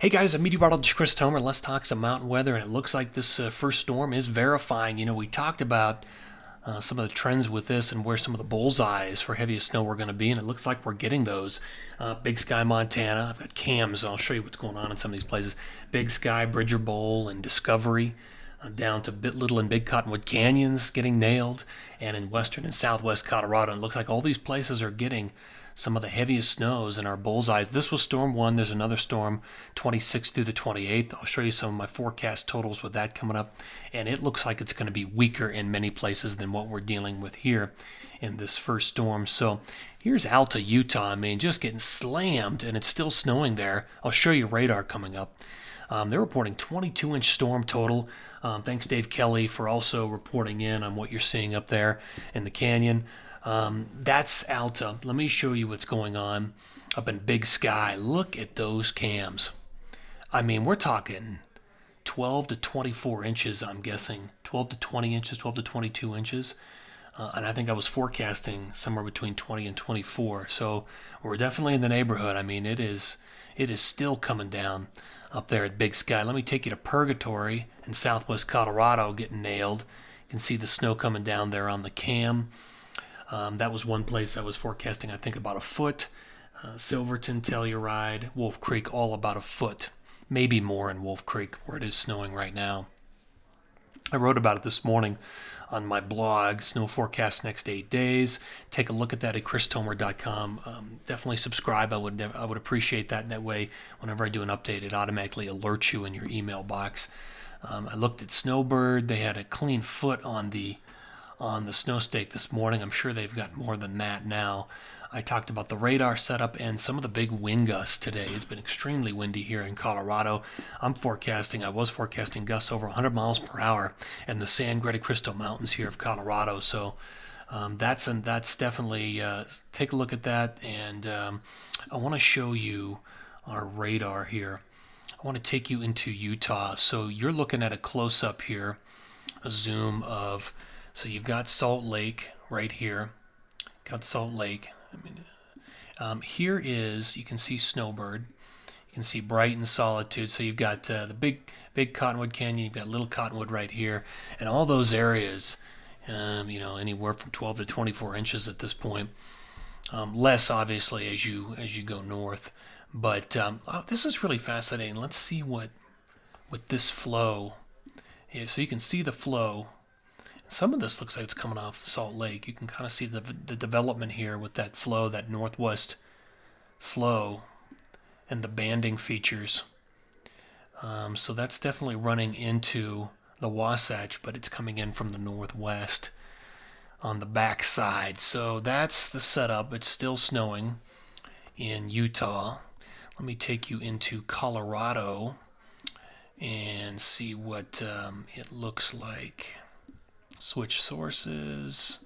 Hey guys, I'm Meteorologist Chris Tomer. Let's talk some mountain weather, and it looks like this first storm is verifying. We talked about some of the trends with this and where some of the bullseyes for heaviest snow were going to be, and it looks like we're getting those. Big Sky, Montana. I've got cams. I'll show you what's going on in some of these places. Big Sky, Bridger Bowl, and Discovery. Down to Little and Big Cottonwood Canyons getting nailed, and in western and southwest Colorado. And it looks like all these places are getting some of the heaviest snows in our bullseyes. This was storm 1. There's another storm 26th through the 28th. I'll show you some of my forecast totals with that coming up, and it looks like it's going to be weaker in many places than what we're dealing with here in this first storm. So here's Alta, Utah. I mean, just getting slammed, and it's still snowing there. I'll show you radar coming up. They're reporting 22-inch storm total. Thanks, Dave Kelly, for also reporting in on what you're seeing up there in the canyon. That's Alta. Let me show you what's going on up in Big Sky. Look at those cams. I mean, we're talking 12 to 24 inches, I'm guessing. 12 to 20 inches, 12 to 22 inches. And I think I was forecasting somewhere between 20 and 24. So we're definitely in the neighborhood. I mean, it is still coming down up there at Big Sky. Let me take you to Purgatory in southwest Colorado, getting nailed. You can see the snow coming down there on the cam. That was one place I was forecasting, I think, about a foot. Silverton, Telluride, Wolf Creek, all about a foot. Maybe more in Wolf Creek, where it is snowing right now. I wrote about it this morning on my blog, Snow Forecast Next 8 Days. Take a look at that at christomer.com. Definitely subscribe. I would appreciate that. And that way, whenever I do an update, it automatically alerts you in your email box. I looked at Snowbird. They had a clean foot on the snow stake this morning. I'm sure they've got more than that now. I talked about the radar setup and some of the big wind gusts today. It's been extremely windy here in Colorado. I was forecasting gusts over 100 miles per hour in the San Grande Cristo Mountains here of Colorado. So that's definitely, take a look at that. And I want to show you our radar here. I want to take you into Utah. So you're looking at a close-up here, a zoom of, so you've got Salt Lake right here. Got Salt Lake. Here is, you can see Snowbird. You can see Brighton, Solitude. So you've got the big Cottonwood Canyon. You've got Little Cottonwood right here. And all those areas, anywhere from 12 to 24 inches at this point. Less, obviously, as you go north. But this is really fascinating. Let's see what this flow is. So you can see the flow. Some of this looks like it's coming off Salt Lake. You can kind of see the development here with that flow, that northwest flow, and the banding features. So that's definitely running into the Wasatch, but it's coming in from the northwest on the back side. So that's the setup. It's still snowing in Utah. Let me take you into Colorado and see what it looks like. Switch sources.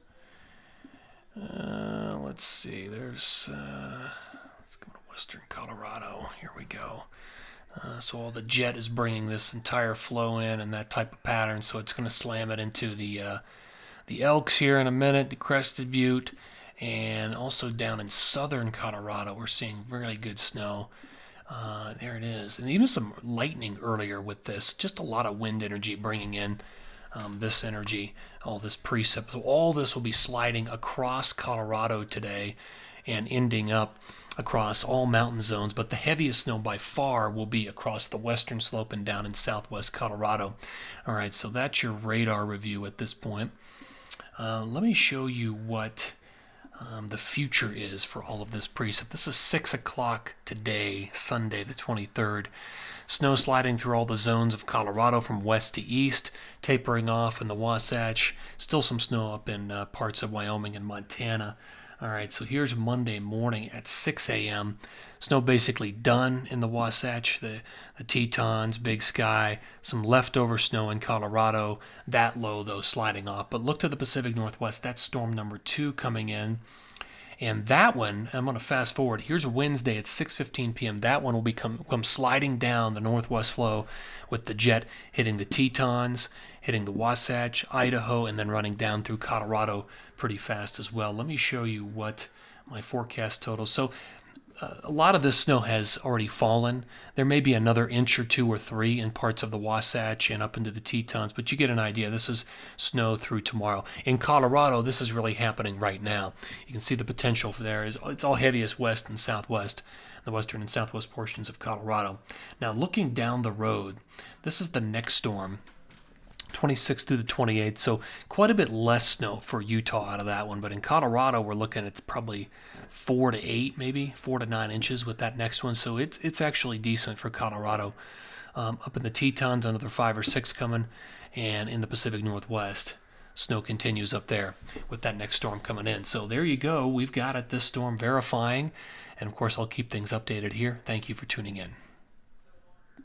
Let's see. Let's go to western Colorado. Here we go. So all the jet is bringing this entire flow in and that type of pattern. So it's going to slam it into the Elks here in a minute, the Crested Butte, and also down in southern Colorado, we're seeing really good snow. There it is. And even some lightning earlier with this. Just a lot of wind energy bringing in this energy, all this precip. So all this will be sliding across Colorado today and ending up across all mountain zones. But the heaviest snow by far will be across the western slope and down in southwest Colorado. All right, so that's your radar review at this point. Let me show you what the future is for all of this precip. This is 6 o'clock today, Sunday the 23rd. Snow sliding through all the zones of Colorado from west to east, tapering off in the Wasatch. Still some snow up in parts of Wyoming and Montana. All right, so here's Monday morning at 6 a.m. Snow basically done in the Wasatch, the Tetons, Big Sky, some leftover snow in Colorado. That low, though, sliding off. But look to the Pacific Northwest. That's storm number 2 coming in. And that one, I'm going to fast forward. Here's Wednesday at 6:15 p.m. That one will come sliding down the northwest flow with the jet hitting the Tetons, hitting the Wasatch, Idaho, and then running down through Colorado pretty fast as well. Let me show you what my forecast total. So a lot of this snow has already fallen. There may be another inch or 2 or 3 in parts of the Wasatch and up into the Tetons, but you get an idea. This is snow through tomorrow. In Colorado, this is really happening right now. You can see the potential for there. It's all heaviest west and southwest, the western and southwest portions of Colorado. Now, looking down the road, this is the next storm. 26th through the 28th, so quite a bit less snow for Utah out of that one. But in Colorado, we're looking at probably 4 to 8, maybe 4 to 9 inches with that next one. So it's actually decent for Colorado. Up in the Tetons, another 5 or 6 coming, and in the Pacific Northwest, snow continues up there with that next storm coming in. So there you go. We've got it. This storm verifying, and of course, I'll keep things updated here. Thank you for tuning in.